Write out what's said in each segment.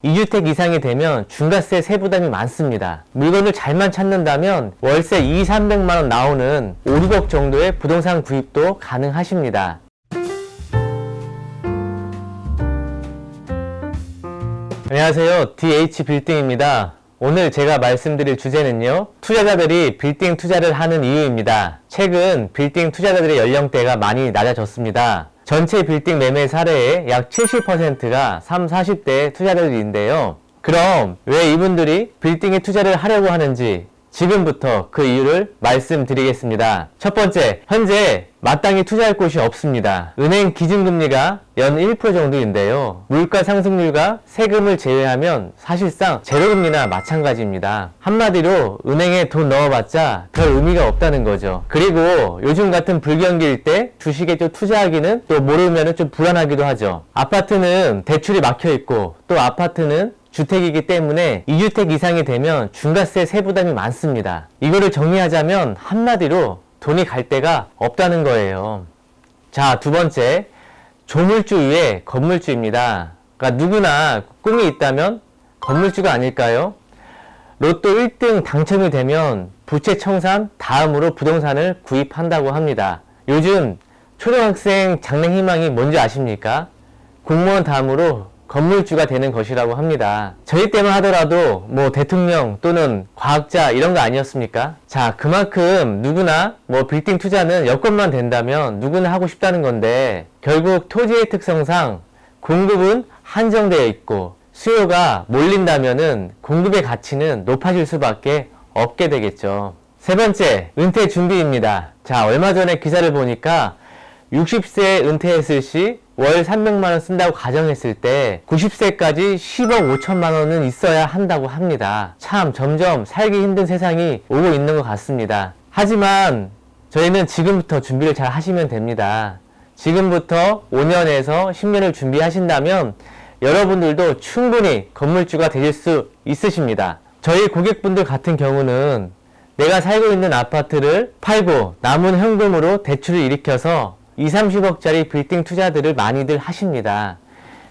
2주택 이상이 되면 중과세 세부담이 많습니다. 물건을 잘만 찾는다면 월세 200~300만원 나오는 5, 6억 정도의 부동산 구입도 가능하십니다. 안녕하세요. DH빌딩입니다. 오늘 제가 말씀드릴 주제는요, 투자자들이 빌딩 투자를 하는 이유입니다. 최근 빌딩 투자자들의 연령대가 많이 낮아졌습니다. 전체 빌딩 매매 사례의 약 70%가 30, 40대 투자자들인데요. 그럼 왜 이분들이 빌딩에 투자를 하려고 하는지 지금부터 그 이유를 말씀드리겠습니다. 첫 번째, 현재 마땅히 투자할 곳이 없습니다. 은행 기준금리가 연 1% 정도인데요. 물가 상승률과 세금을 제외하면 사실상 제로금리나 마찬가지입니다. 한마디로 은행에 돈 넣어봤자 별 의미가 없다는 거죠. 그리고 요즘 같은 불경기일 때 주식에 좀 투자하기는 또 모르면 좀 불안하기도 하죠. 아파트는 대출이 막혀있고 또 아파트는 주택이기 때문에 2주택 이상이 되면 중과세 세부담이 많습니다. 이거를 정리하자면 한마디로 돈이 갈 데가 없다는 거예요. 자, 두 번째, 조물주 위에 건물주입니다. 그러니까 누구나 꿈이 있다면 건물주가 아닐까요? 로또 1등 당첨이 되면 부채 청산 다음으로 부동산을 구입한다고 합니다. 요즘 초등학생 장래희망이 뭔지 아십니까? 공무원 다음으로 건물주가 되는 것이라고 합니다. 저희 때만 하더라도 뭐 대통령 또는 과학자 이런 거 아니었습니까? 자, 그만큼 누구나 뭐 빌딩 투자는 여건만 된다면 누구나 하고 싶다는 건데, 결국 토지의 특성상 공급은 한정되어 있고 수요가 몰린다면은 공급의 가치는 높아질 수밖에 없게 되겠죠. 세 번째, 은퇴 준비입니다. 자, 얼마 전에 기사를 보니까 60세에 은퇴했을 시 월 300만원 쓴다고 가정했을 때 90세까지 10억 5천만원은 있어야 한다고 합니다. 참 점점 살기 힘든 세상이 오고 있는 것 같습니다. 하지만 저희는 지금부터 준비를 잘 하시면 됩니다. 지금부터 5년에서 10년을 준비하신다면 여러분들도 충분히 건물주가 되실 수 있으십니다. 저희 고객분들 같은 경우는 내가 살고 있는 아파트를 팔고 남은 현금으로 대출을 일으켜서 20, 30억짜리 빌딩 투자들을 많이들 하십니다.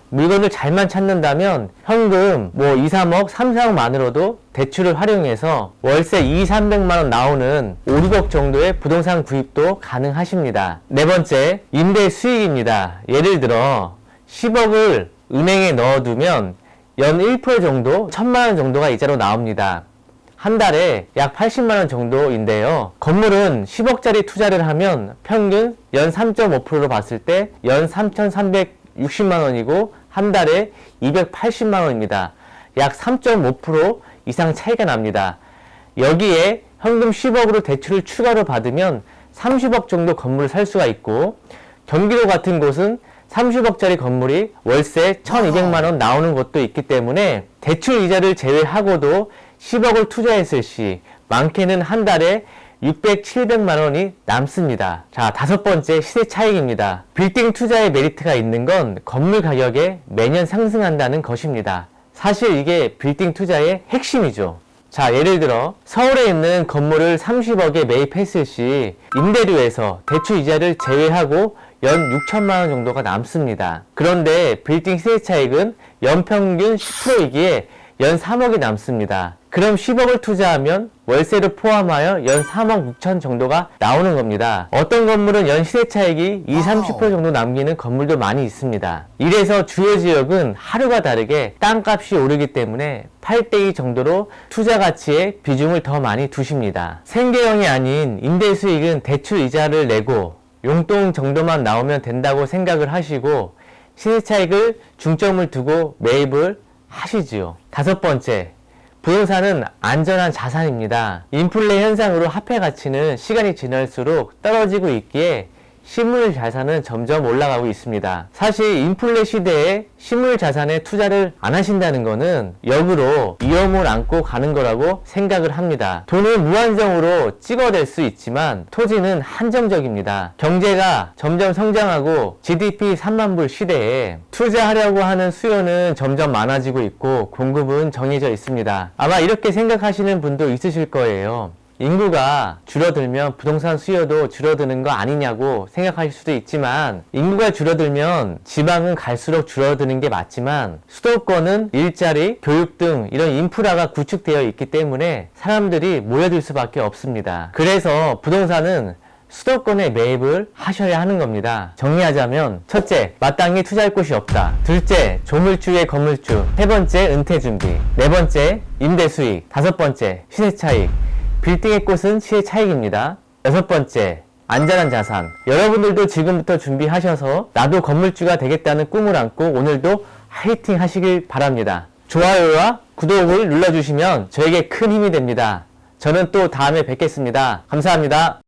물건을 잘만 찾는다면 현금 2, 3억, 3, 4억만으로도 대출을 활용해서 월세 2, 300만원 나오는 5, 6억 정도의 부동산 구입도 가능하십니다. 네 번째, 임대 수익입니다. 예를 들어 10억을 은행에 넣어두면 연 1% 정도, 1000만원 정도가 이자로 나옵니다. 한 달에 약 80만원 정도인데요. 건물은 10억짜리 투자를 하면 평균 연 3.5%로 봤을 때 연 3,360만원이고 한 달에 280만원입니다. 약 3.5% 이상 차이가 납니다. 여기에 현금 10억으로 대출을 추가로 받으면 30억 정도 건물을 살 수가 있고, 경기도 같은 곳은 30억짜리 건물이 월세 1,200만원 나오는 곳도 있기 때문에 대출 이자를 제외하고도 10억을 투자했을 시 많게는 한 달에 600, 700만원이 남습니다. 자, 다섯 번째, 시세 차익입니다. 빌딩 투자의 메리트가 있는 건 건물 가격에 매년 상승한다는 것입니다. 사실 이게 빌딩 투자의 핵심이죠. 자, 예를 들어 서울에 있는 건물을 30억에 매입했을 시 임대료에서 대출 이자를 제외하고 연 6천만원 정도가 남습니다. 그런데 빌딩 시세 차익은 연평균 10%이기에 연 3억이 남습니다. 그럼 10억을 투자하면 월세를 포함하여 연 3억 6천 정도가 나오는 겁니다. 어떤 건물은 연 시세 차익이 20, 30% 정도 남기는 건물도 많이 있습니다. 이래서 주요 지역은 하루가 다르게 땅값이 오르기 때문에 8대2 정도로 투자 가치에 비중을 더 많이 두십니다. 생계형이 아닌 임대 수익은 대출 이자를 내고 용돈 정도만 나오면 된다고 생각을 하시고 시세 차익을 중점을 두고 매입을 하시지요. 다섯 번째, 부동산은 안전한 자산입니다. 인플레 현상으로 화폐 가치는 시간이 지날수록 떨어지고 있기에 실물 자산은 점점 올라가고 있습니다. 사실 인플레 시대에 실물 자산에 투자를 안 하신다는 거는 역으로 위험을 안고 가는 거라고 생각을 합니다. 돈은 무한정으로 찍어낼 수 있지만 토지는 한정적입니다. 경제가 점점 성장하고 GDP 3만 불 시대에 투자하려고 하는 수요는 점점 많아지고 있고 공급은 정해져 있습니다. 아마 이렇게 생각하시는 분도 있으실 거예요. 인구가 줄어들면 부동산 수요도 줄어드는 거 아니냐고 생각하실 수도 있지만, 인구가 줄어들면 지방은 갈수록 줄어드는 게 맞지만 수도권은 일자리, 교육 등 이런 인프라가 구축되어 있기 때문에 사람들이 모여들 수밖에 없습니다. 그래서 부동산은 수도권에 매입을 하셔야 하는 겁니다. 정리하자면, 첫째, 마땅히 투자할 곳이 없다. 둘째, 조물주의 건물주. 세 번째, 은퇴 준비. 네 번째, 임대 수익. 다섯 번째, 시세 차익. 빌딩의 꽃은 시의 차익입니다. 여섯 번째, 안전한 자산. 여러분들도 지금부터 준비하셔서 나도 건물주가 되겠다는 꿈을 안고 오늘도 화이팅 하시길 바랍니다. 좋아요와 구독을 눌러주시면 저에게 큰 힘이 됩니다. 저는 또 다음에 뵙겠습니다. 감사합니다.